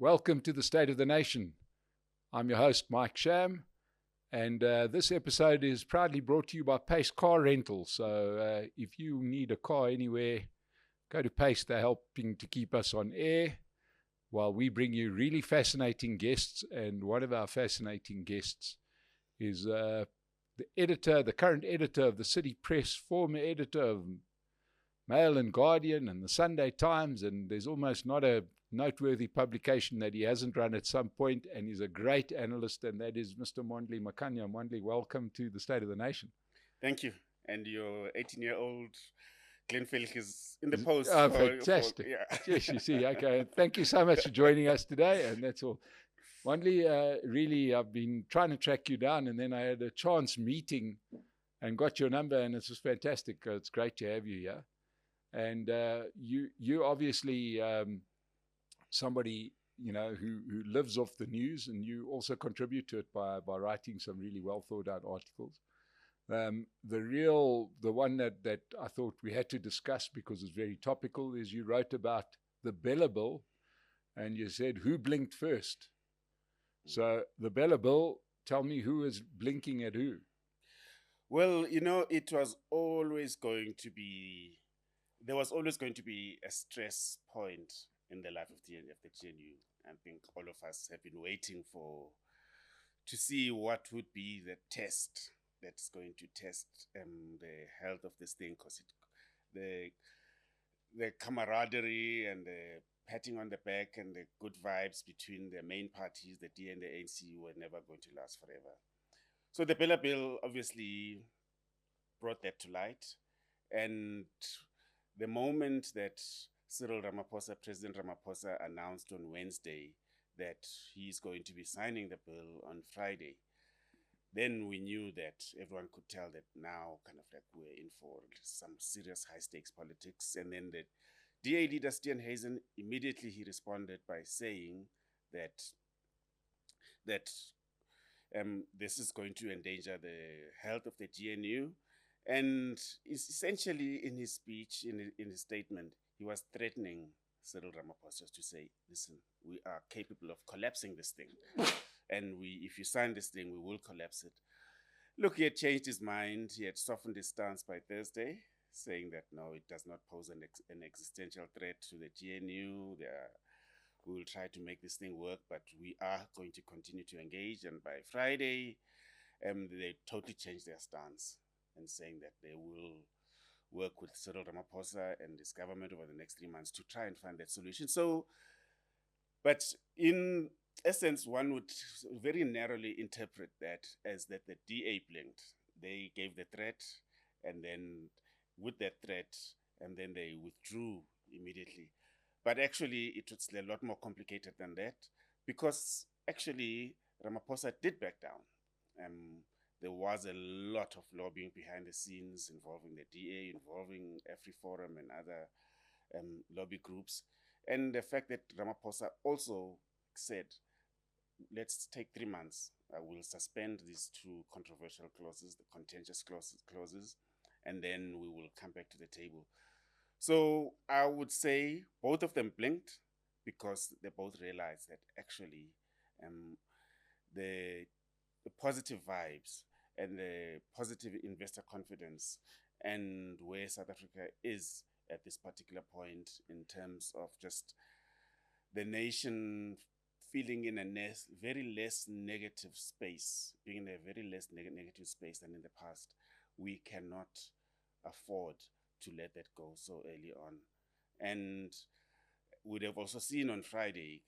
Welcome to the State of the Nation. I'm your host, Mike Sham, and this episode is proudly brought to you by Pace Car Rental. So if you need a car anywhere, go to Pace. They're helping to keep us on air while we bring you really fascinating guests. And one of our fascinating guests is the current editor of the City Press, former editor of Mail and Guardian and the Sunday Times, and there's almost not a noteworthy publication that he hasn't run at some point, and he's a great analyst, and that is Mr. Mondli Makhanya. Mondli, welcome to the State of the Nation. Thank you. And your 18-year-old Glenn Felix is in the post. Oh, fantastic. Yes, you see. Okay, thank you so much for joining us today, and that's all. Mondli, really, I've been trying to track you down, and then I had a chance meeting and got your number, and it's just fantastic. It's great to have you here. And you obviously somebody, who lives off the news, and you also contribute to it by writing some really well thought out articles. The one that I thought we had to discuss because it's very topical is you wrote about the BELA bill, and you said, who blinked first? So the BELA bill, tell me who is blinking at who? Well, it was always going to be, there was always going to be a stress point in the life of the GNU. I think all of us have been waiting to see what would be the test that's going to test the health of this thing, because the camaraderie and the patting on the back and the good vibes between the main parties, the DA and the ANC, were never going to last forever. So the BELA bill obviously brought that to light. And the moment that President Ramaphosa announced on Wednesday that he's going to be signing the bill on Friday, then we knew that everyone could tell that now kind of like we're in for some serious high-stakes politics. And then the DA leader, Steenhuisen, immediately he responded by saying that this is going to endanger the health of the GNU. And essentially in his speech, in his statement, he was threatening Cyril Ramaphosa to say, listen, we are capable of collapsing this thing. And if you sign this thing, we will collapse it. Look, he had changed his mind. He had softened his stance by Thursday, saying that, no, it does not pose an existential threat to the GNU. We will try to make this thing work, but we are going to continue to engage. And by Friday, they totally changed their stance and saying that they will work with Cyril Ramaphosa and his government over the next 3 months to try and find that solution. So, but in essence, one would very narrowly interpret that as that the DA blinked. They gave the threat, and then with that threat, and then they withdrew immediately. But actually, it was a lot more complicated than that, because actually Ramaphosa did back down. There was a lot of lobbying behind the scenes involving the DA, involving AfriForum and other lobby groups. And the fact that Ramaphosa also said, let's take 3 months. I will suspend these two controversial clauses, the contentious clauses, and then we will come back to the table. So I would say both of them blinked because they both realized that actually the positive vibes and the positive investor confidence and where South Africa is at this particular point in terms of just the nation feeling in a very less negative space, being in a very less negative space than in the past, we cannot afford to let that go so early on. And we'd have also seen on Friday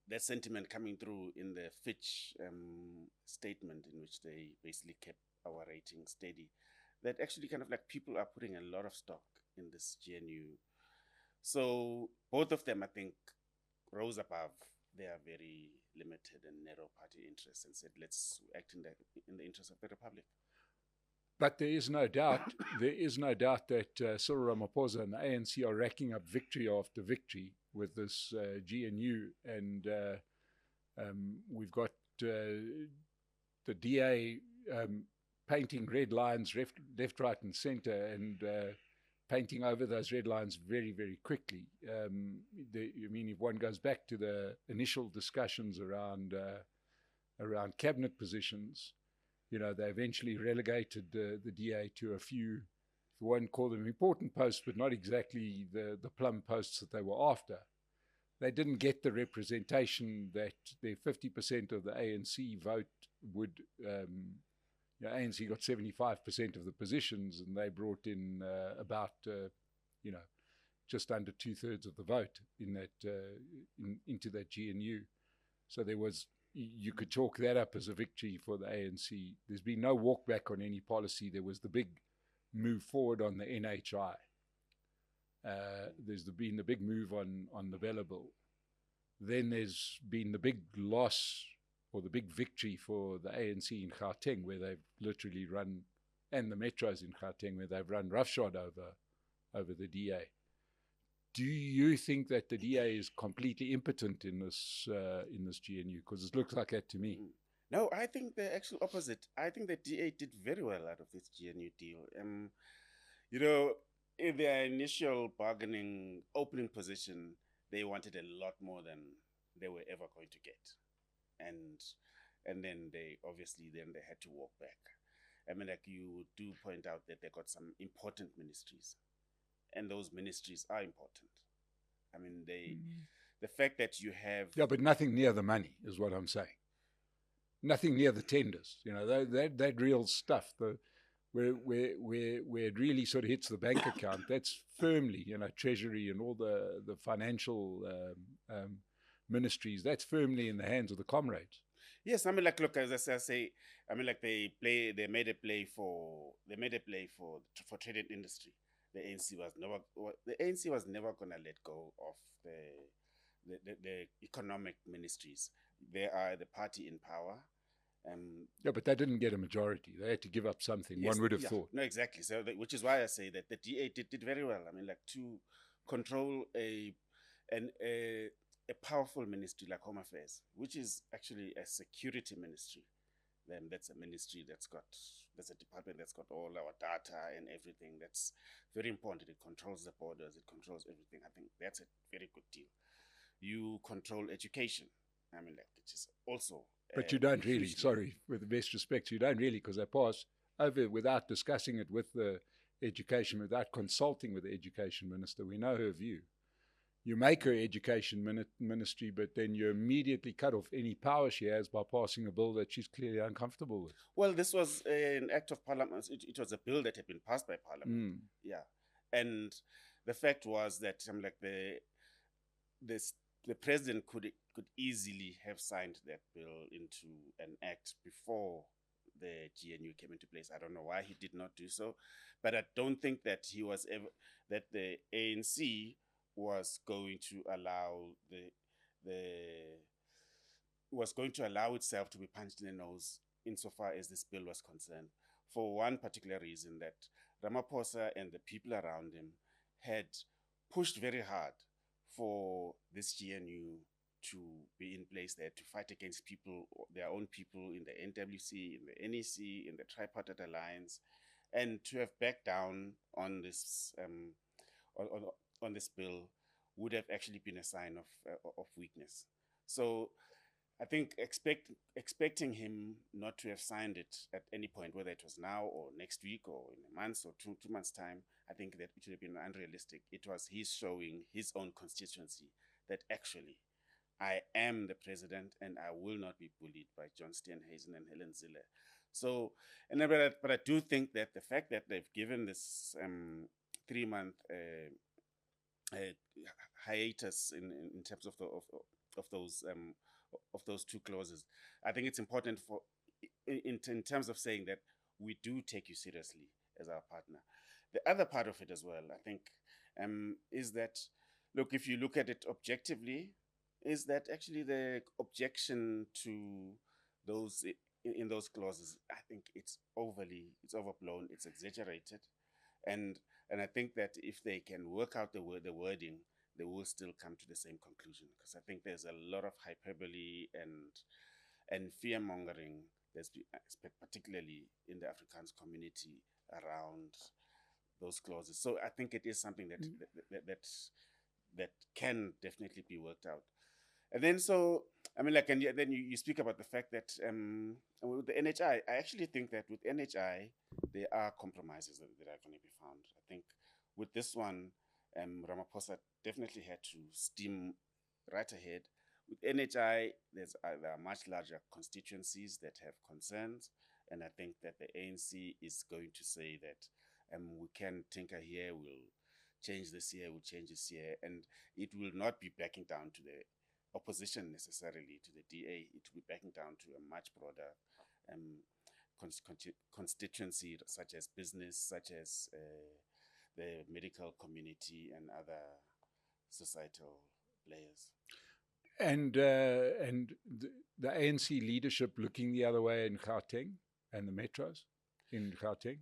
that sentiment coming through in the Fitch statement, in which they basically kept our rating steady, that actually kind of like people are putting a lot of stock in this GNU. So both of them, I think, rose above their very limited and narrow party interests and said, let's act in the interest of the Republic. But there is no doubt that Cyril Ramaphosa and the ANC are racking up victory after victory with this GNU, and we've got the DA painting red lines left, right, and centre, and painting over those red lines very, very quickly. I mean, if one goes back to the initial discussions around cabinet positions, you know, they eventually relegated the DA to a few, if one call them important posts, but not exactly the plum posts that they were after. They didn't get the representation that their 50% of the ANC vote would. You know, ANC got 75% of the positions, and they brought in about, you know, just under 2/3 of the vote in that into that GNU. So there was, you could chalk that up as a victory for the ANC. There's been no walk back on any policy. There was the big move forward on the NHI. There's been the big move on the BELA bill. Then there's been the big loss or the big victory for the ANC in Gauteng, where they've literally run, and the metros in Gauteng, where they've run roughshod over the DA. Do you think that the DA is completely impotent in this GNU? Because it looks like that to me. No, I think the actual opposite. I think the DA did very well out of this GNU deal. You know, in their initial bargaining opening position, they wanted a lot more than they were ever going to get. And then they obviously they had to walk back. I mean, like you do point out that they got some important ministries, and those ministries are important. I mean, the fact that you have, yeah, but nothing near the money is what I'm saying. Nothing near the tenders. You know, that real stuff. Where it really sort of hits the bank account. That's firmly, you know, Treasury and all the financial ministries, that's firmly in the hands of the comrades. Yes, I mean, like, look, as I say, I mean, like they made a play for trade and industry. The ANC was never gonna let go of the economic ministries. They are the party in power. Yeah, but they didn't get a majority. They had to give up something. Yes, one would have thought. No, exactly. So, which is why I say that the DA did very well. I mean, like to control a powerful ministry like Home Affairs, which is actually a security ministry. Then that's a ministry that's a department that's got all our data and everything. That's very important. It controls the borders. It controls everything. I think that's a very good deal. You control education. I mean, like, which is also. But you don't really, sorry, with the best respect, you don't really, because they pass over without discussing it with the education, without consulting with the education minister. We know her view. You make her education ministry, but then you immediately cut off any power she has by passing a bill that she's clearly uncomfortable with. Well, this was an act of parliament. It was a bill that had been passed by parliament. Yeah. And the fact was that like the president could easily have signed that bill into an act before the GNU came into place. I don't know why he did not do so, but I don't think that that the ANC was going to allow itself to be punched in the nose insofar as this bill was concerned, for one particular reason, that Ramaphosa and the people around him had pushed very hard for this GNU to be in place there, to fight against their own people in the NWC, in the NEC, in the Tripartite Alliance, and to have backed down on this on this bill would have actually been a sign of weakness. So I think expecting him not to have signed it at any point, whether it was now or next week or in a month or two months' time, I think that it would have been unrealistic. It was his showing his own constituency that actually I am the president and I will not be bullied by John Steenhuisen and Helen Zille. So, but I do think that the fact that they've given this 3-month hiatus in terms of those two clauses, I think it's important in terms of saying that we do take you seriously as our partner. The other part of it as well, I think, is that, look, if you look at it objectively, is that actually the objection to those in those clauses, I think it's overblown, it's exaggerated, and I think that if they can work out the wording, they will still come to the same conclusion, because I think there's a lot of hyperbole and fear mongering, particularly in the Afrikaans community, around those clauses. So I think it is something that that can definitely be worked out. And then so I mean, like, and then you speak about the fact that with the NHI, I actually think that with NHI there are compromises that are going to be found. I think with this one, Ramaphosa definitely had to steam right ahead. With NHI, there are much larger constituencies that have concerns, and I think that the ANC is going to say that we can tinker here, we'll change this here, we'll change this here, and it will not be backing down to the opposition necessarily to the DA. It will be backing down to a much broader constituency, such as business, such as the medical community and other societal players. And the ANC leadership looking the other way in Gauteng and the metros in Gauteng?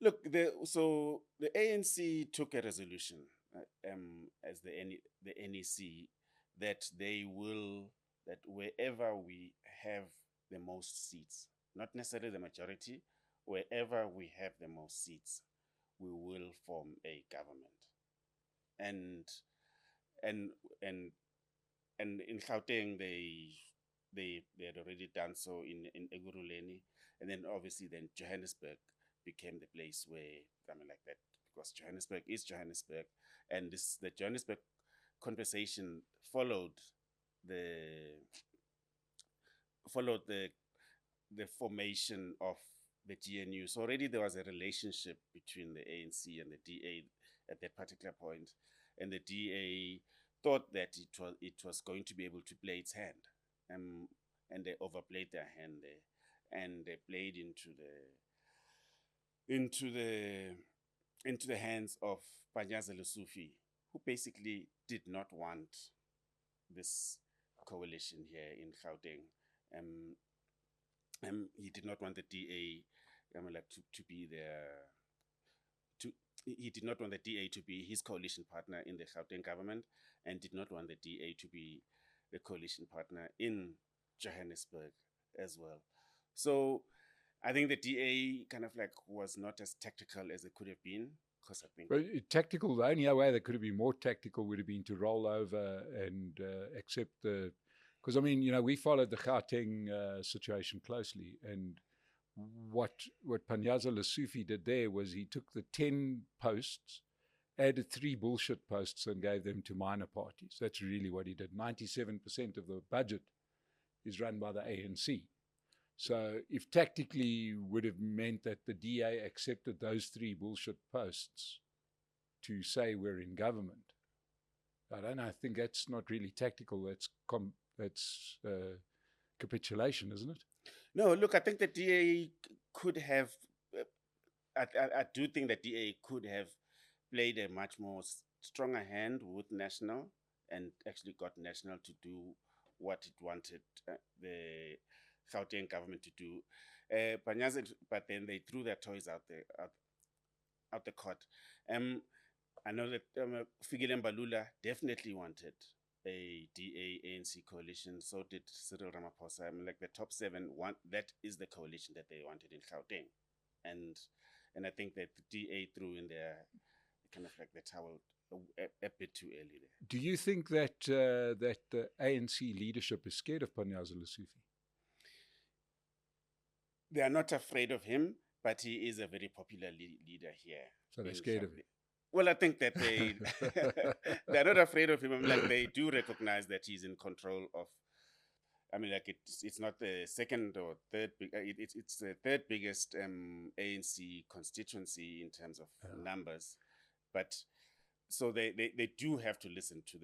Look, so the ANC took a resolution as the NEC that they will, that wherever we have the most seats, not necessarily the majority, wherever we have the most seats, we will form a government. And in Gauteng, they had already done so in Ekurhuleni, and then obviously then Johannesburg became the place where, I mean, like that, because Johannesburg is Johannesburg, and the Johannesburg conversation followed the formation of the GNU. So already there was a relationship between the ANC and the DA at that particular point, and the DA thought that it was going to be able to play its hand, and they overplayed their hand there, and they played into the hands of Panyaza Lesufi, who basically did not want this coalition here in Gauteng. He did not want the DA to be there. He did not want the DA to be his coalition partner in the Gauteng government, and did not want the DA to be the coalition partner in Johannesburg as well. So I think the DA kind of like was not as tactical as it could have been, because I think... But tactical, the only way that could have been more tactical would have been to roll over and accept the... Because, I mean, you know, we followed the Gauteng situation closely, and what Panyaza Lesufi did there was he took the 10 posts, added 3 bullshit posts, and gave them to minor parties. That's really what he did. 97% of the budget is run by the ANC. So if tactically would have meant that the DA accepted those 3 bullshit posts to say we're in government, I don't know. I think that's not really tactical. That's capitulation, isn't it? No, look, I think the DA could have, I do think the DA could have played a much more stronger hand with National, and actually got National to do what it wanted the Gauteng government to do. But then they threw their toys out the court. I know that Fikile Mbalula definitely wanted a DA-ANC coalition. So did Cyril Ramaphosa. I mean, like the top 7, that is the coalition that they wanted in Gauteng. And I think that the DA threw in their kind of like the towel a bit too early there. Do you think that that the ANC leadership is scared of Panyaza Lesufi? They are not afraid of him, but he is a very popular leader here. So they're scared of him. Well, I think that they're not afraid of him. I mean, like they do recognize that he's in control of. I mean, like it's not the second or third. It's the third biggest ANC constituency in terms of numbers, but so they do have to listen to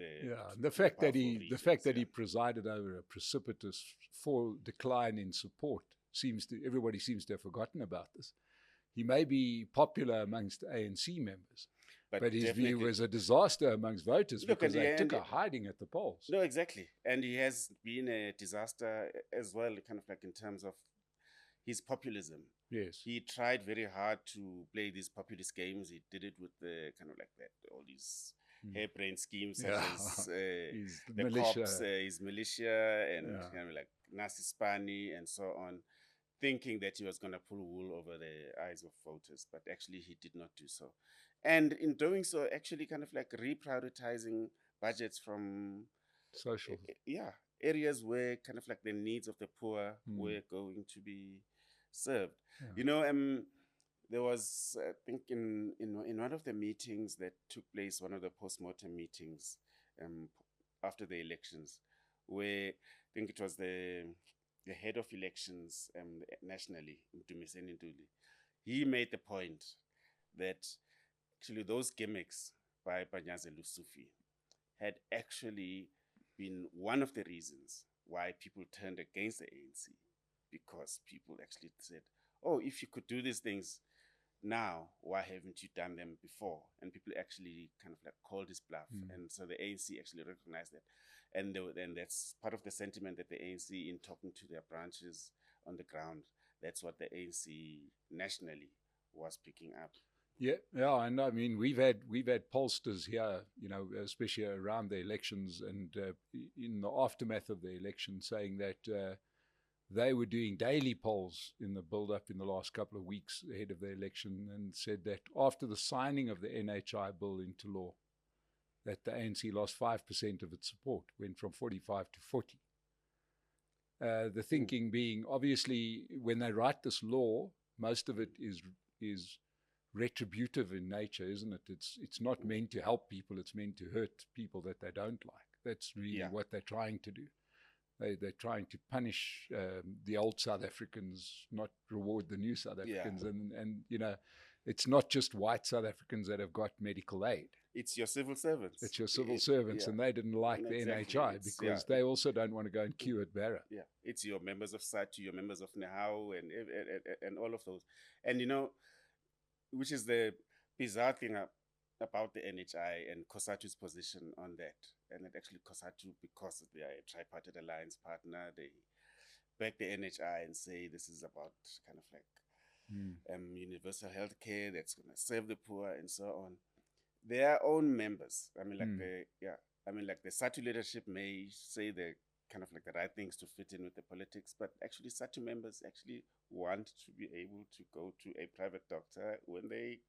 the fact that he presided over a precipitous decline in support everybody seems to have forgotten about this. He may be popular amongst ANC members, but his view was a disaster amongst voters because they took a hiding at the polls. No, exactly. And he has been a disaster as well, kind of like in terms of his populism. Yes. He tried very hard to play these populist games. He did it with the kind of like that, all these harebrained schemes such as the cops, his militia, and kind of like Nasi Spani and so on. thinking that he was going to pull wool over the eyes of voters, but actually he did not do so. And in doing so, actually kind of like reprioritizing budgets from social, areas where kind of like the needs of the poor were going to be served. There was, I think, in one of the meetings that took place, one of the post-mortem meetings after the elections, where I think it was the head of elections nationally, Mdumiseni Ntuli, he made the point that actually those gimmicks by Panyaza Lesufi had actually been one of the reasons why people turned against the ANC, because people actually said, oh, if you could do these things now, why haven't you done them before? And people actually kind of like called his bluff. And so the ANC actually recognized that. And then that's part of the sentiment that the ANC, in talking to their branches on the ground, that's what the ANC nationally was picking up. Yeah, and I mean we've had pollsters here, especially around the elections and in the aftermath of the election, saying that they were doing daily polls in the build-up in the last couple of weeks ahead of the election, and said that after the signing of the NHI bill into law, that the ANC lost 5% of its support, went from 45 to 40. The thinking being, obviously, when they write this law, most of it is retributive in nature, isn't it? It's not meant to help people, it's meant to hurt people that they don't like. That's really what they're trying to do. They're trying to punish the old South Africans, not reward the new South Africans. And it's not just white South Africans that have got medical aid. It's your civil servants. It's your civil servants, and they didn't like the NHI because they also don't want to go and queue at BELA. Yeah, it's your members of SATU, your members of NEHAU, and all of those. And which is the bizarre thing about the NHI and COSATU's position on that. And that actually COSATU, because they are a tripartite alliance partner, they back the NHI and say this is about kind of like universal health care that's going to serve the poor and so on. Their own members, the SATU leadership may say the kind of like the right things to fit in with the politics, but actually SATU members actually want to be able to go to a private doctor when they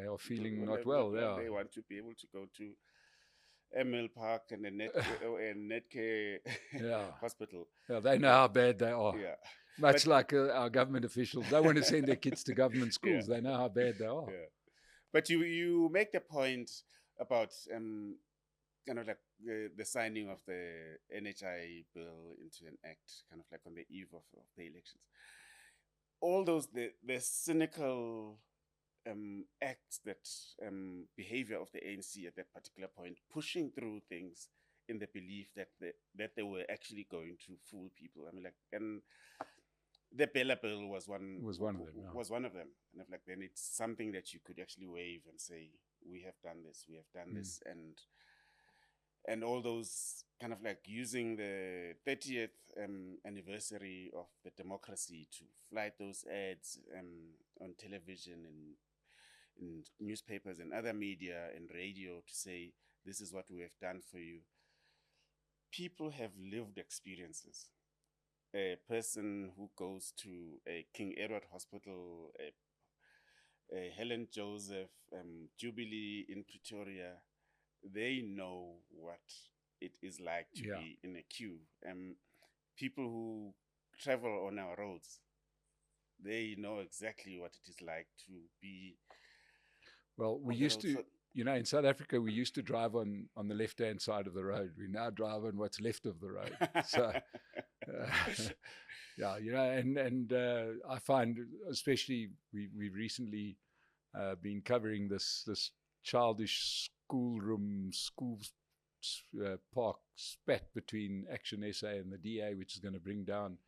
are feeling not well. They want to be able to go to ML Park and the Netcare hospital. Yeah, they know how bad they are. Yeah. Much like our government officials. They want to send their kids to government schools. They know how bad they are. Yeah. But you make the point about kind of like the signing of the NHI bill into an act, kind of like on the eve of the elections. All those, the cynical acts, that behavior of the ANC at that particular point, pushing through things in the belief that they were actually going to fool people. I mean, like, and the BELA bill was one of them. And like, then it's something that you could actually wave and say, we have done this, and all those kind of like using the 30th anniversary of the democracy to fly those ads on television and in newspapers and other media and radio to say, this is what we have done for you. People have lived experiences. A person who goes to a King Edward Hospital, a Helen Joseph, Jubilee in Pretoria, they know what it is like to be in a queue. People who travel on our roads, they know exactly what it is like to be. Well, we used to, in South Africa, we used to drive on the left-hand side of the road. We now drive on what's left of the road. So, and I find, especially, we've recently been covering this childish school park spat between Action SA and the DA, which is going to bring down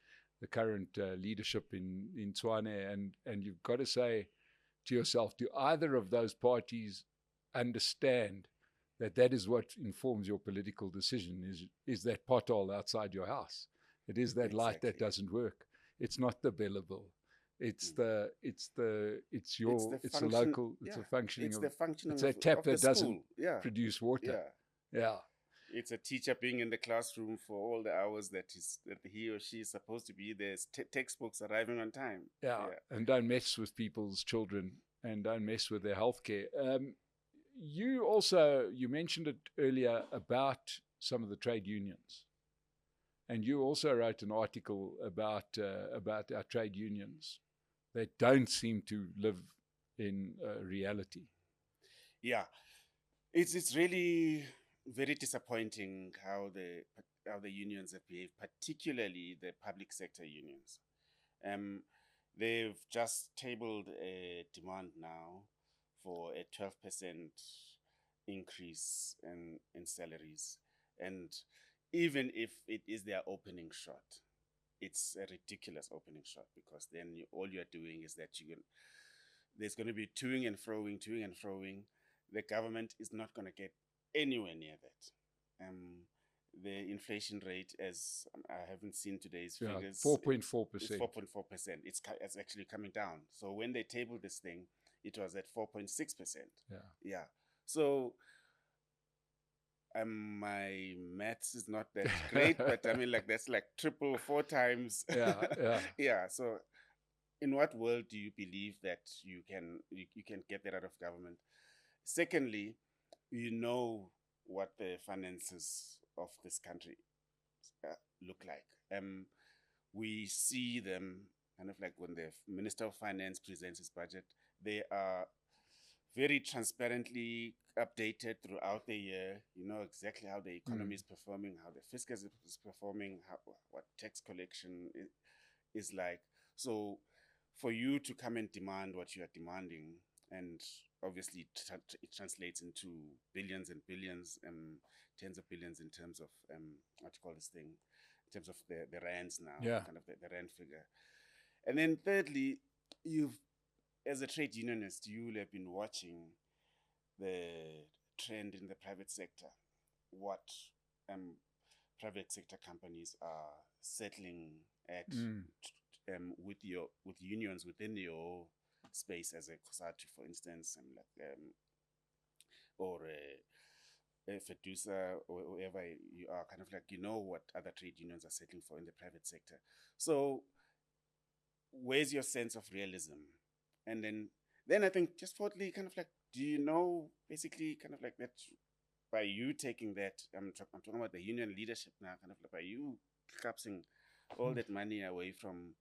the current leadership in Tshwane. And you've got to say to yourself, do either of those parties understand that is what informs your political decision? Is that pothole outside your house? It is that light that doesn't work. It's not the BELA bill. It's a functioning. It's a tap that doesn't produce water. Yeah. It's a teacher being in the classroom for all the hours that he or she is supposed to be there. Textbooks arriving on time. Yeah, and don't mess with people's children and don't mess with their healthcare. You mentioned it earlier about some of the trade unions, and you also wrote an article about our trade unions that don't seem to live in reality. Yeah, it's really very disappointing how the unions have behaved, particularly the public sector unions. They've just tabled a demand now for a 12% increase in salaries, and even if it is their opening shot, it's a ridiculous opening shot, because then all you're doing is that there's going to be toing and froing. The government is not going to get anywhere near that. The inflation rate, as I haven't seen today's figures, 4.4%. It's 4.4%. It's actually coming down. So when they tabled this thing, it was at 4.6%. Yeah. So my maths is not that great, but I mean, like, that's like 4 times. Yeah. So in what world do you believe that you can get that out of government? Secondly, you know what the finances of this country look like. We see them kind of like when the Minister of Finance presents his budget, they are very transparently updated throughout the year. You know exactly how the economy is performing, how the fiscus is performing, what tax collection is like. So for you to come and demand what you are demanding, and obviously it translates into billions and billions, tens of billions in terms of what you call this thing, in terms of the rands now, kind of the rand figure. And then thirdly, as a trade unionist, you will have been watching the trend in the private sector, what private sector companies are settling at with unions within your space, as a COSATU, for instance, or a FEDUSA, or whoever you are, kind of like, you know what other trade unions are settling for in the private sector. So where's your sense of realism? And then I think, just fourthly, kind of like, do you know, basically, kind of like, that by you taking that, I'm talking about the union leadership now, kind of like, by you capturing all that money away from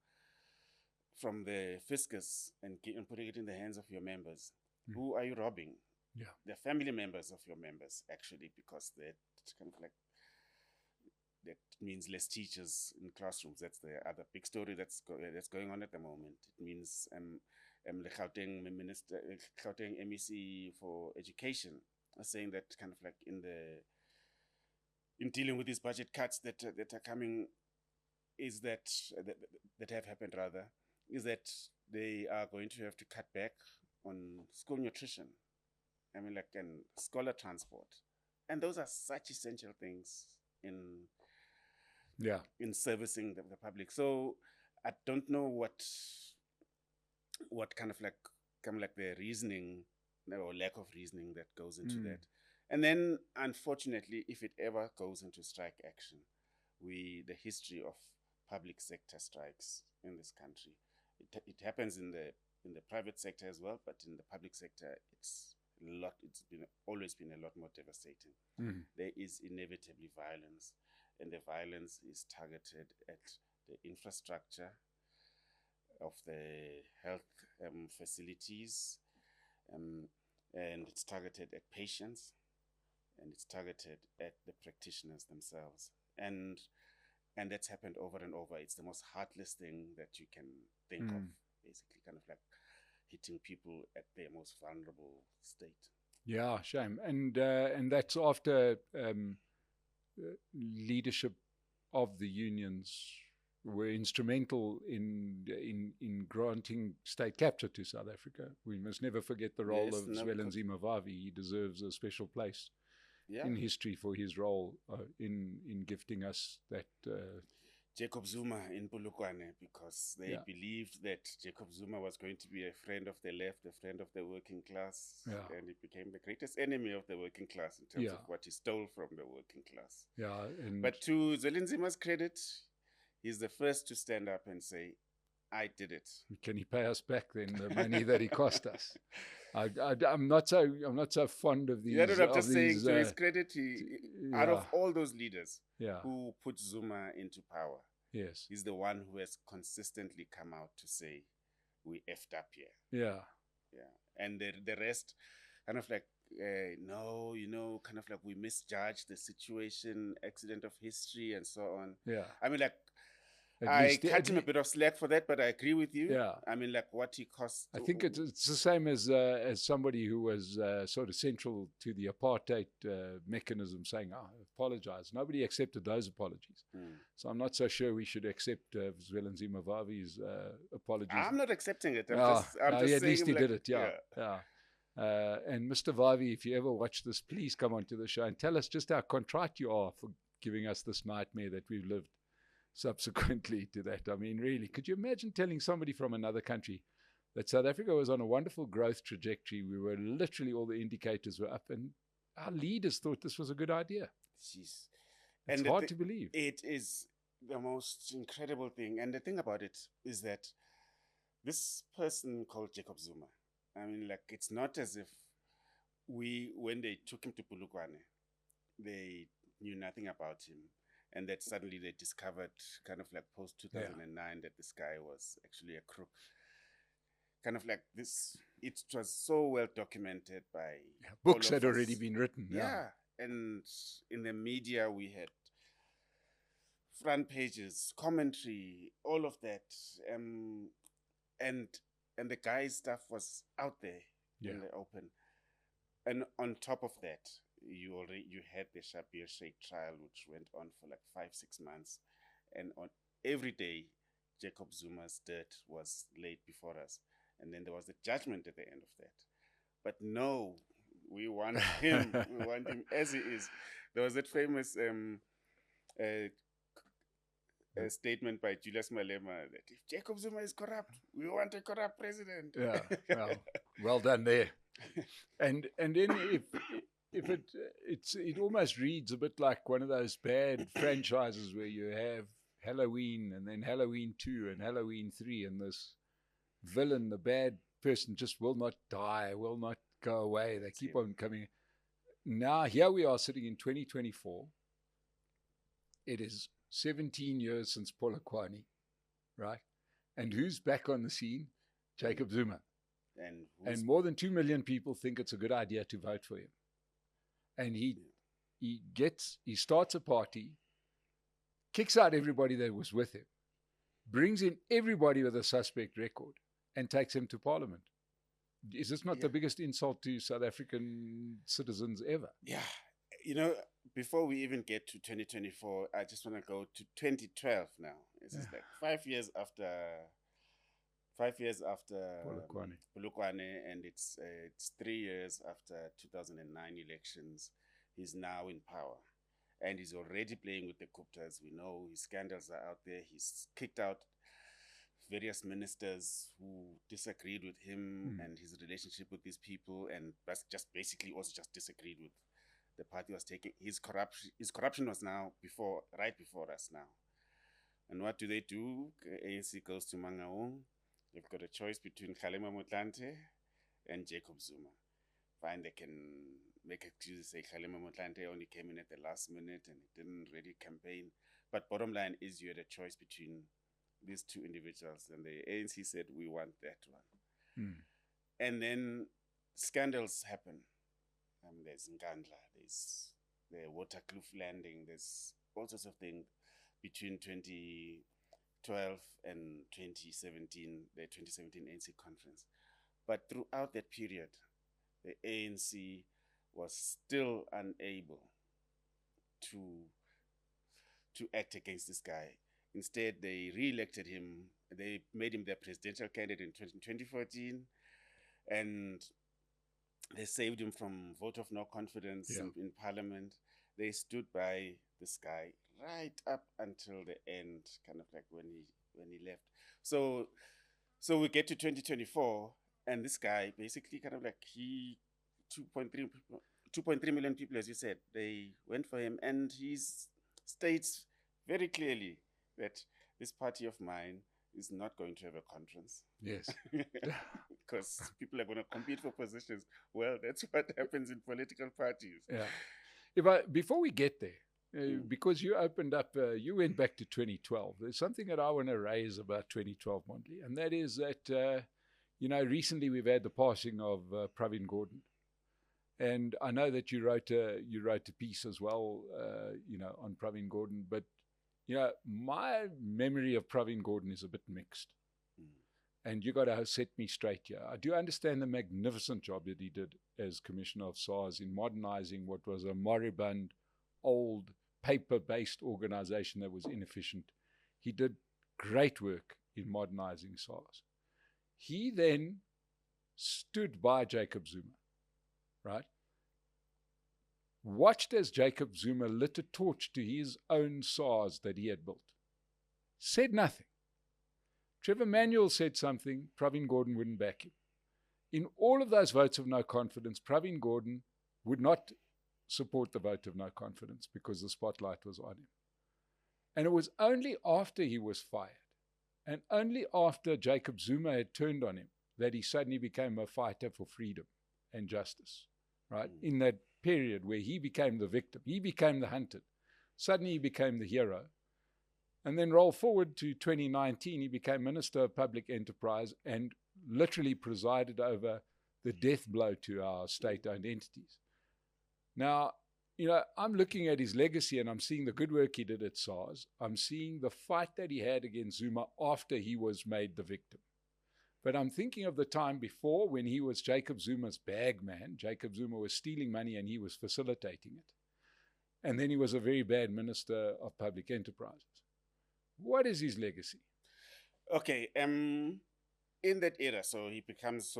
the fiscus and putting it in the hands of your members, who are you robbing? The family members of your members, actually, because that kind of like, that means less teachers in classrooms. That's the other big story that's going on at the moment. It means the Gauteng minister, Gauteng MEC for education, are saying that kind of like in dealing with these budget cuts that are coming, is that have happened rather, is that they are going to have to cut back on school nutrition, I mean, like, and scholar transport, and those are such essential things in servicing the public. So I don't know what kind of like the reasoning or lack of reasoning that goes into that. And then, unfortunately, if it ever goes into strike action, the history of public sector strikes in this country, it happens in the private sector as well, but in the public sector, it's always been a lot more devastating. There is inevitably violence, and the violence is targeted at the infrastructure of the health facilities, and it's targeted at patients, and it's targeted at the practitioners themselves, and that's happened over and over. It's the most heartless thing that you can think of, basically, kind of like hitting people at their most vulnerable state. Yeah, shame. And that's after leadership of the unions were instrumental in granting state capture to South Africa. We must never forget the role of Zwelinzima Vavi. He deserves a special place in history for his role in gifting us that Jacob Zuma in Polokwane because they Yeah. believed that Jacob Zuma was going to be a friend of the left, a friend of the working class, Yeah. and he became the greatest enemy of the working class in terms Yeah. of what he stole from the working class. Yeah, and But to Zwelinzima's credit, he's the first to stand up and say, I did it. can he pay us back then the money that he cost us? I'm not so fond of these. Yeah, no, I'm just saying, these, to his credit, out yeah, of all those leaders yeah, who put Zuma into power, yes, he's the one who has consistently come out to say, we effed up here. yeah, Yeah. And the rest kind of like, no, kind of like we misjudged the situation, accident of history, and so on. yeah. I mean, like, At I least- cut him a bit of slack for that, but I agree with you. Yeah. I mean, like, what he cost. I think it's the same as somebody who was sort of central to the apartheid mechanism saying, I apologize. Nobody accepted those apologies. So I'm not so sure we should accept Zwelinzima Vavi's apologies. I'm not accepting it. I'm Yeah, just saying, at least he like, did it, yeah. And Mr. Vavi, if you ever watch this, please come onto the show and tell us just how contrite you are for giving us this nightmare that we've lived subsequently to that. I mean, really, could you imagine telling somebody from another country that South Africa was on a wonderful growth trajectory? We were literally, all the indicators were up, and our leaders thought this was a good idea. Jeez. It's hard to believe. It is the most incredible thing. And the thing about it is that this person called Jacob Zuma, I mean, like, it's not as if when they took him to Polokwane, they knew nothing about him. And that suddenly they discovered, kind of like post-2009, that this guy was actually a crook. Kind of like this, it was so well documented by... Books had already been written. Yeah. And in the media, we had front pages, commentary, all of that. And the guy's stuff was out there in the open. And on top of that, you had the Shabir Sheikh trial, which went on for like 5-6 months, and on every day Jacob Zuma's dirt was laid before us, and then there was the judgment at the end of that. But no, we want him. We want him as he is. There was that famous statement by Julius Malema that if Jacob Zuma is corrupt, we want a corrupt president. Yeah, well done there. And then it almost reads a bit like one of those bad franchises where you have Halloween and then Halloween 2 and Halloween 3, and this villain, the bad person, just will not die, will not go away. They keep on coming. Now here we are sitting in 2024. It is 17 years since Polokwane, right? And who's back on the scene? Jacob Zuma. And more than 2 million people think it's a good idea to vote for him. And he starts a party, kicks out everybody that was with him, brings in everybody with a suspect record, and takes him to Parliament. Is this not the biggest insult to South African citizens ever? Yeah. Before we even get to 2024, I just want to go to 2012 now. This is like 5 years after Polokwane, and it's 3 years after 2009 elections. He's now in power, and he's already playing with the Guptas. We know his scandals are out there. He's kicked out various ministers who disagreed with him and his relationship with these people, and just basically also just disagreed with the path he was taking. His corruption was now right before us now. And what do? ANC goes to Mangaung. They've got a choice between Kgalema Motlanthe and Jacob Zuma. Fine, they can make excuses, say Kgalema Motlanthe only came in at the last minute and he didn't really campaign. But bottom line is you had a choice between these two individuals, and the ANC said, we want that one. And then scandals happen. There's Nkandla, there's the Waterkloof landing, there's all sorts of things between 2012 and 2017, the 2017 ANC conference. But throughout that period, the ANC was still unable to act against this guy. Instead, they re-elected him. They made him their presidential candidate in 2014, and they saved him from vote of no confidence in Parliament. They stood by this guy right up until the end, kind of like when he left. So we get to 2024, and this guy basically kind of like 2.3 2.3 million people, as you said, they went for him, and he states very clearly that this party of mine is not going to have a conference. Yes. Because people are going to compete for positions. Well, that's what happens in political parties. Yeah. Before we get there, because you opened up, you went back to 2012. There's something that I want to raise about 2012, Mondli, and that is that, recently we've had the passing of Pravin Gordhan. And I know that you wrote a piece as well, on Pravin Gordhan. But, my memory of Pravin Gordhan is a bit mixed. And you got to set me straight here. I do understand the magnificent job that he did as Commissioner of SARS in modernizing what was a moribund, old, paper-based organization that was inefficient. He did great work in modernizing SARS. He then stood by Jacob Zuma, right? Watched as Jacob Zuma lit a torch to his own SARS that he had built. Said nothing. Trevor Manuel said something, Pravin Gordhan wouldn't back him. In all of those votes of no confidence, Pravin Gordhan would not support the vote of no confidence because the spotlight was on him. And it was only after he was fired and only after Jacob Zuma had turned on him that he suddenly became a fighter for freedom and justice, right? In that period where he became the victim, he became the hunted. Suddenly he became the hero. And then roll forward to 2019, he became Minister of Public Enterprise and literally presided over the death blow to our state-owned entities. Now, I'm looking at his legacy and I'm seeing the good work he did at SARS. I'm seeing the fight that he had against Zuma after he was made the victim. But I'm thinking of the time before when he was Jacob Zuma's bag man. Jacob Zuma was stealing money and he was facilitating it. And then he was a very bad Minister of Public Enterprises. What is his legacy? Okay, in that era, so he becomes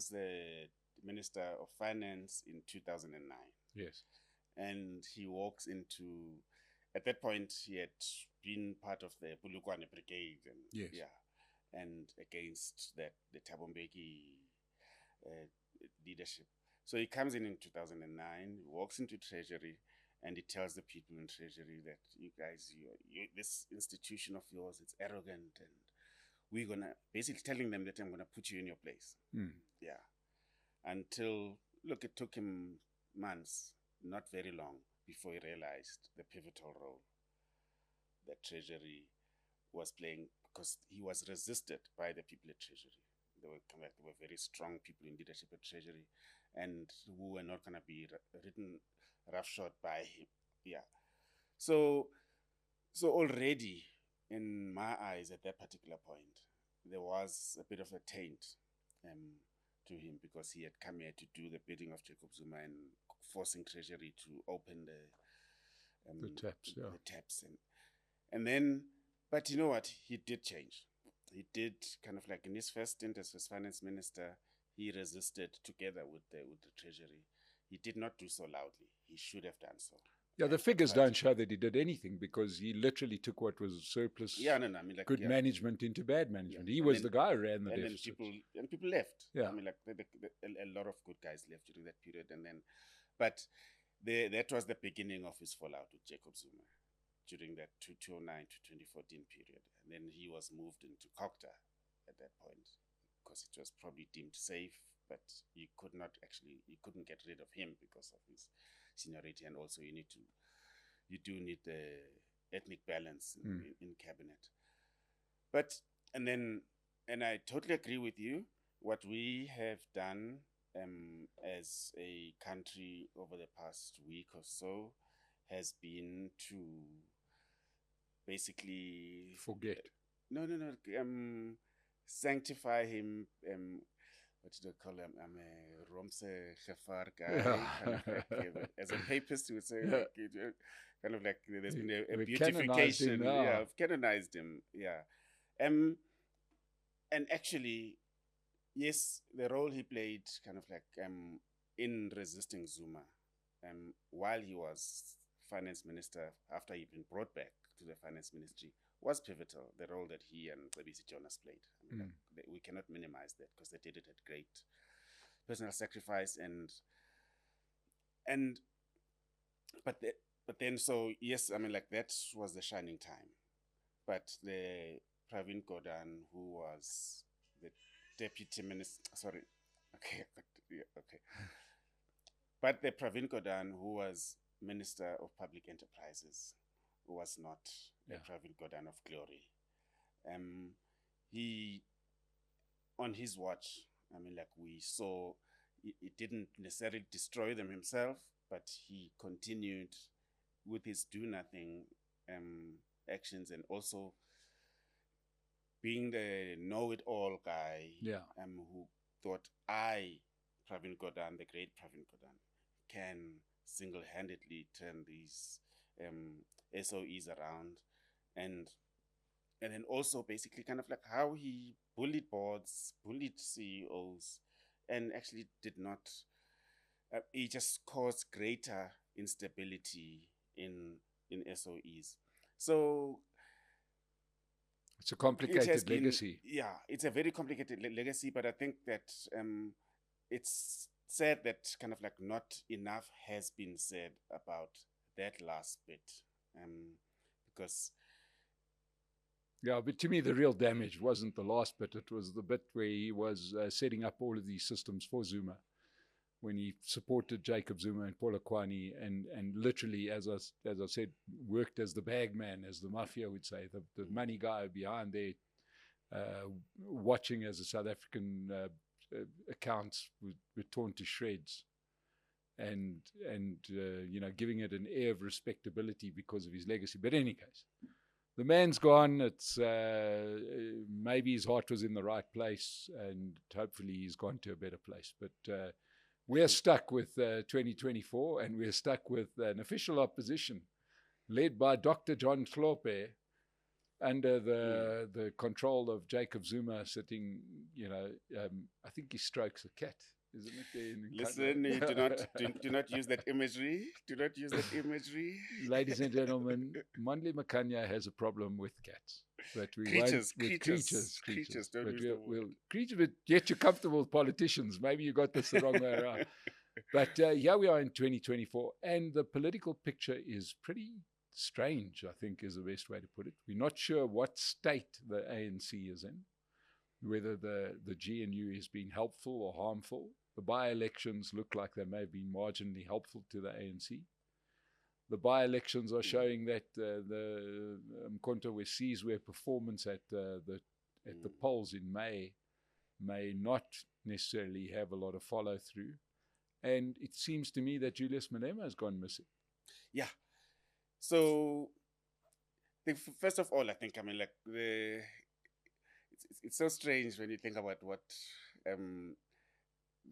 the Minister of Finance in 2009. Yes. And he walks into, at that point, he had been part of the Bulukwane Brigade. And, yes. Yeah, and against the Thabo Mbeki leadership. So he comes in 2009, walks into Treasury, and he tells the people in Treasury that you guys, this institution of yours, it's arrogant, and we're going to, basically telling them that I'm going to put you in your place. Yeah. Until, look, it took him months, not very long, before he realized the pivotal role that Treasury was playing, because he was resisted by the people at Treasury. They were very strong people in leadership at Treasury, and who were not going to be written roughshod by him. Yeah. So already, in my eyes, at that particular point, there was a bit of a taint to him, because he had come here to do the bidding of Jacob Zuma and forcing Treasury to open the taps. Yeah. The taps, and then, but you know what? He did change. He did kind of like in his first stint as finance minister, he resisted together with the Treasury. He did not do so loudly. He should have done so. Yeah, the figures don't show that he did anything, because he literally took what was surplus, good management into bad management. He was the guy who ran the deficit. And people left. Yeah. I mean, like a lot of good guys left during that period, and then, but that was the beginning of his fallout with Jacob Zuma during that 2009 to 2014 period, and then he was moved into Kokta at that point because it was probably deemed safe. But you couldn't get rid of him because of his seniority, and also you do need the ethnic balance in cabinet. But and I totally agree with you. What we have done as a country over the past week or so has been to basically forget. Sanctify him. What do they call him? I'm a Romse Khafar guy. Yeah. As a papist, you would say, kind of like there's been a Canonized beautification. him, yeah. Yeah, I've canonized him. Yeah. And actually, yes, the role he played kind of like in resisting Zuma while he was finance minister, after he'd been brought back to the finance ministry, was pivotal. The role that he and Cebisi Jonas played. I mean, we cannot minimize that because they did it at great personal sacrifice but then so yes, I mean, like, that was the shining time. But the Pravin Gordhan, who was the deputy minister, sorry, okay, okay. But the Pravin Gordhan, who was Minister of Public Enterprises, was not the Pravin Gordhan of glory. He, on his watch, I mean, like, we saw, he didn't necessarily destroy them himself, but he continued with his do-nothing actions, and also being the know-it-all guy who thought, Pravin Gordhan, the great Pravin Gordhan, can single-handedly turn these SOEs around, and then also basically kind of like how he bullied boards, bullied CEOs, and actually did not, he just caused greater instability in SOEs. So it's a complicated legacy. Yeah, it's a very complicated legacy, but I think that it's said that kind of like not enough has been said about that last bit, because but to me the real damage wasn't the last bit. It was the bit where he was setting up all of these systems for Zuma, when he supported Jacob Zuma and Polokwane, and literally, as I said, worked as the bag man, as the mafia would say, the money guy behind there, watching as the South African accounts were torn to shreds, and giving it an air of respectability because of his legacy. But in any case, the man's gone. It's maybe his heart was in the right place, and hopefully he's gone to a better place. But we're stuck with 2024, and we're stuck with an official opposition led by Dr. John Hlophe, under the control of Jacob Zuma, sitting, I think he strokes a cat, isn't it? Listen, do not use that imagery. Do not use that imagery. Ladies and gentlemen, Mondli Makhanya has a problem with cats. But we creatures. Don't use the word. Creatures, but yet you're comfortable with politicians. Maybe you got this the wrong way around. But here we are in 2024, and the political picture is pretty strange, I think, is the best way to put it. We're not sure what state the ANC is in, whether the GNU is being helpful or harmful. The by-elections look like they may have been marginally helpful to the ANC. The by-elections are showing that the Mkhonto Wesizwe performance at the polls in May not necessarily have a lot of follow-through. And it seems to me that Julius Malema has gone missing. Yeah. So, first of all, I think, I mean, like, it's so strange when you think about what and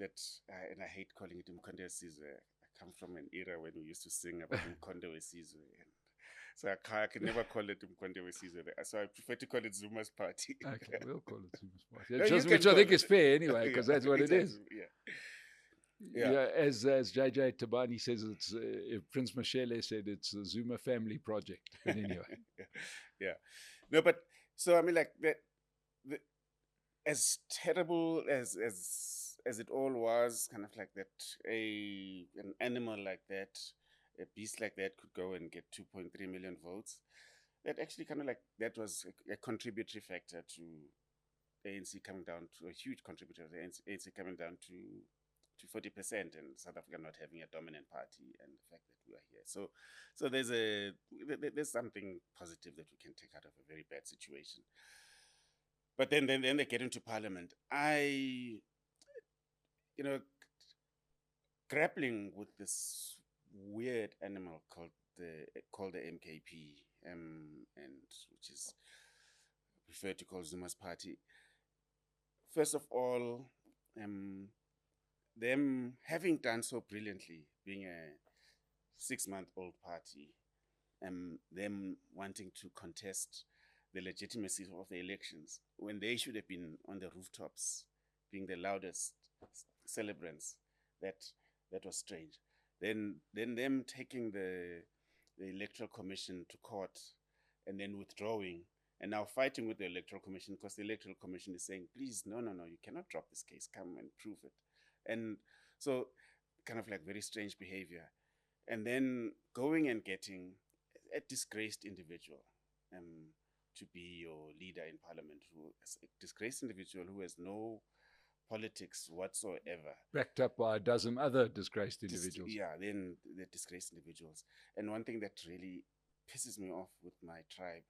I hate calling it Mkhonto Wesizwe. I come from an era when we used to sing about Mkhonto Wesizwe, so I can never call it Mkhonto Wesizwe. So I prefer to call it Zuma's party. Okay, we'll call it Zuma's party, which I think is fair anyway, because that's what exactly. It is. Yeah, as JJ Tabani says, it's Prince Mashele said it's a Zuma family project. But anyway, no, but so I mean, like, as terrible as it all was, kind of like that, an animal like that, a beast like that could go and get 2.3 million votes. That actually kind of like, that was a contributory factor to ANC coming down to a huge contributor. The ANC coming down to 40%, and South Africa not having a dominant party, and the fact that we are here. So there's something positive that we can take out of a very bad situation. But then they get into Parliament. Grappling with this weird animal called the MKP, and which is preferred to call Zuma's party. First of all, them having done so brilliantly, being a 6-month-old party, them wanting to contest the legitimacy of the elections when they should have been on the rooftops, being the loudest celebrants, that was strange. Then them taking the the Electoral Commission to court and then withdrawing and now fighting with the Electoral Commission because the Electoral Commission is saying, please, no, you cannot drop this case. Come and prove it. And so kind of like very strange behavior. And then going and getting a disgraced individual to be your leader in parliament, who is a disgraced individual who has no politics whatsoever. Backed up by a dozen other disgraced individuals. Then the disgraced individuals. And one thing that really pisses me off with my tribe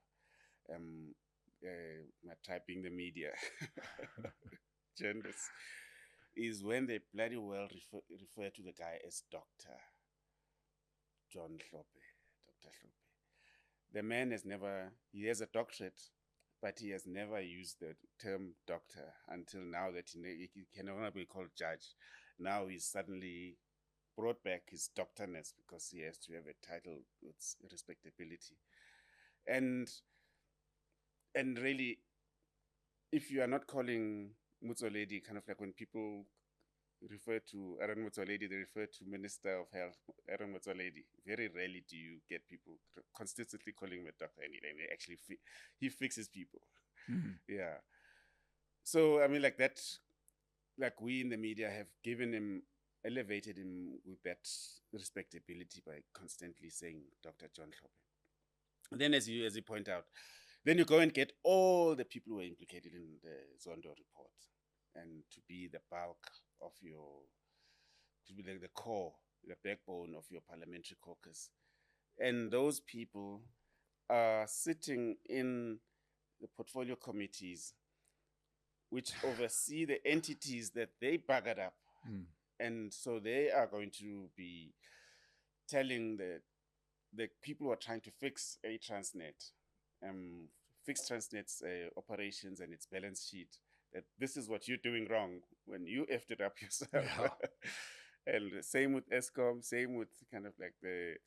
being the media, journalists, is when they bloody well refer to the guy as Dr. John Hlophe, Dr. Hlophe. The man he has a doctorate, but he has never used the term doctor until now that he can never be called judge. Now he's suddenly brought back his doctorness because he has to have a title with respectability. And really, if you are not calling Motsoaledi, kind of like when people refer to Aaron Motsoaledi, they refer to Minister of Health, Aaron Motsoaledi. Very rarely do you get people consistently calling him a doctor, and actually he fixes people. Mm-hmm. Yeah. So, I mean, like that, like we in the media have elevated him with that respectability by constantly saying Dr. John Hlophe. And then as you point out, then you go and get all the people who are implicated in the Zondo report and to be the bulk of to be like the core, the backbone of your parliamentary caucus. And those people are sitting in the portfolio committees which oversee the entities that they buggered up. Mm. And so they are going to be telling the people who are trying to fix a Transnet, fix Transnet's operations and its balance sheet, that this is what you're doing wrong when you effed it up yourself. Yeah. And same with ESCOM, same with kind of like with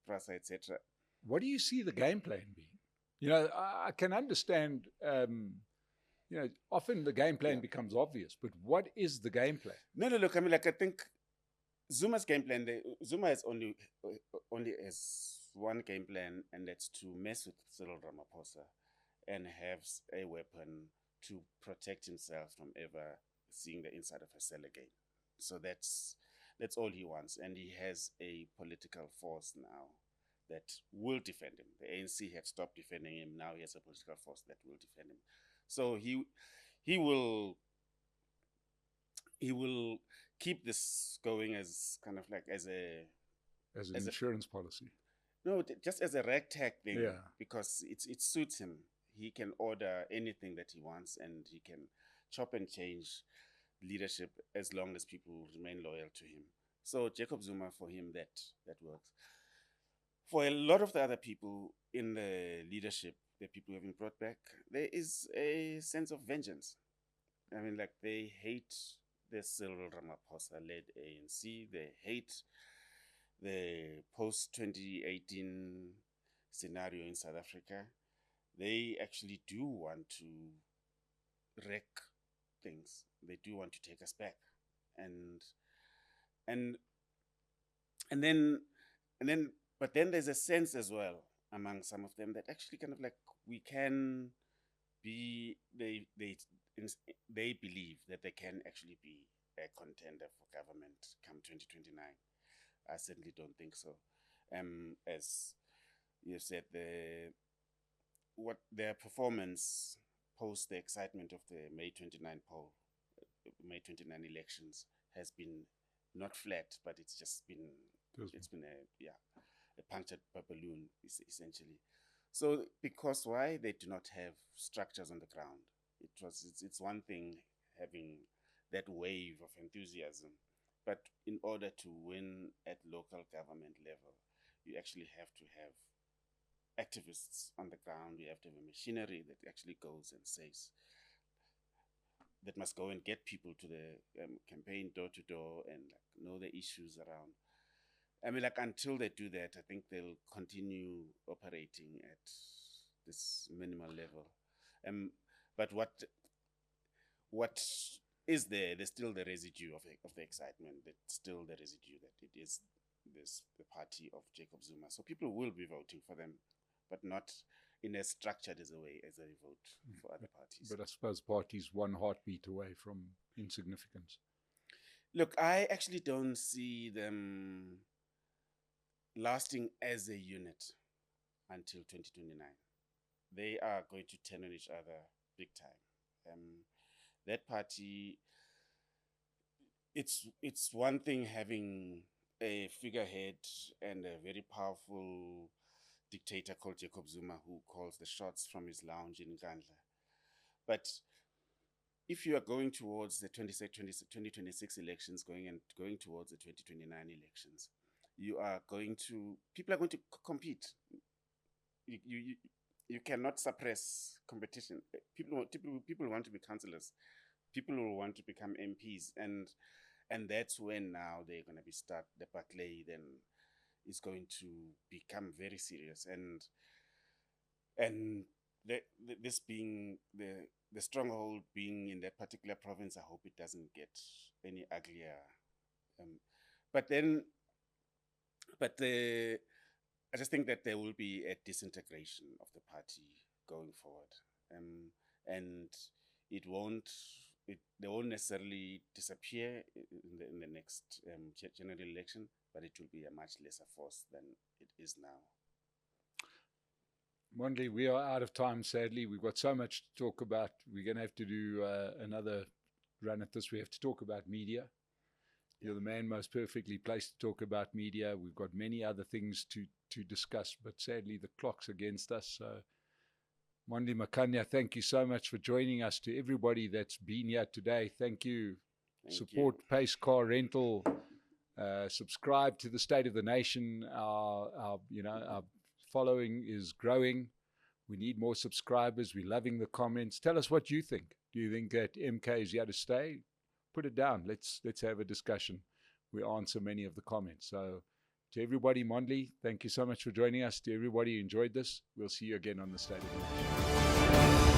PRASA, etc. What do you see the game plan being? You know, I can understand, you know, often the game plan becomes obvious, but what is the game plan? No, look, I mean, like, I think Zuma's game plan, Zuma has only has one game plan, and that's to mess with Cyril Ramaphosa and have a weapon to protect himself from ever seeing the inside of a cell again. So that's all he wants. And he has a political force now that will defend him. The ANC have stopped defending him. Now he has a political force that will defend him. So he will keep this going as kind of like as an insurance policy. No, just as a ragtag thing. Yeah. Because it suits him. He can order anything that he wants, and he can chop and change leadership as long as people remain loyal to him. So Jacob Zuma, for him, that works. For a lot of the other people in the leadership, the people who have been brought back, there is a sense of vengeance. I mean, like, they hate the Cyril Ramaphosa-led ANC. They hate the post-2018 scenario in South Africa. They actually do want to wreck things. They do want to take us back, but then there's a sense as well among some of them that actually kind of like we can be. They believe that they can actually be a contender for government come 2029. I certainly don't think so. As you said, their performance post the excitement of the May 29 elections has been not flat, but it's just been a punctured balloon essentially. So because why? They do not have structures on the ground. It's one thing having that wave of enthusiasm, but in order to win at local government level, you actually have to have activists on the ground. You have to have a machinery that actually goes and says, that must go and get people to the campaign door to door and know the issues around. I mean, like, until they do that, I think they'll continue operating at this minimal level. But what is there? There's still the residue of the excitement. There's still the residue that it is the party of Jacob Zuma. So people will be voting for them, but not in as structured as a way as they vote for other parties. But I suppose parties one heartbeat away from insignificance. Look, I actually don't see them lasting as a unit until 2029. They are going to turn on each other big time. That party, it's one thing having a figurehead and a very powerful dictator called Jacob Zuma who calls the shots from his lounge in Nkandla. But if you are going towards the 2026 elections, going towards the 2029 elections, people are going to compete. You cannot suppress competition. People want to be councillors. People will want to become MPs, and that's when now they're going to start the battling. Then is going to become very serious, and this being the stronghold being in that particular province, I hope it doesn't get any uglier. I just think that there will be a disintegration of the party going forward, and they won't necessarily disappear in the next general election, but it will be a much lesser force than it is now. Mondli, we are out of time, sadly. We've got so much to talk about. We're going to have to do another run at this. We have to talk about media. You're the man most perfectly placed to talk about media. We've got many other things to discuss, but sadly the clock's against us. So, Mondli, Makhanya, thank you so much for joining us. To everybody that's been here today, thank you. Support Pace Car Rental. Subscribe to the State of the Nation. Our following is growing. We need more subscribers. We're loving the comments. Tell us what you think. Do you think that MK is here to stay? Put it down. Let's have a discussion. We answer many of the comments. So to everybody, Mondli, thank you so much for joining us. To everybody who enjoyed this, we'll see you again on the State of the Nation.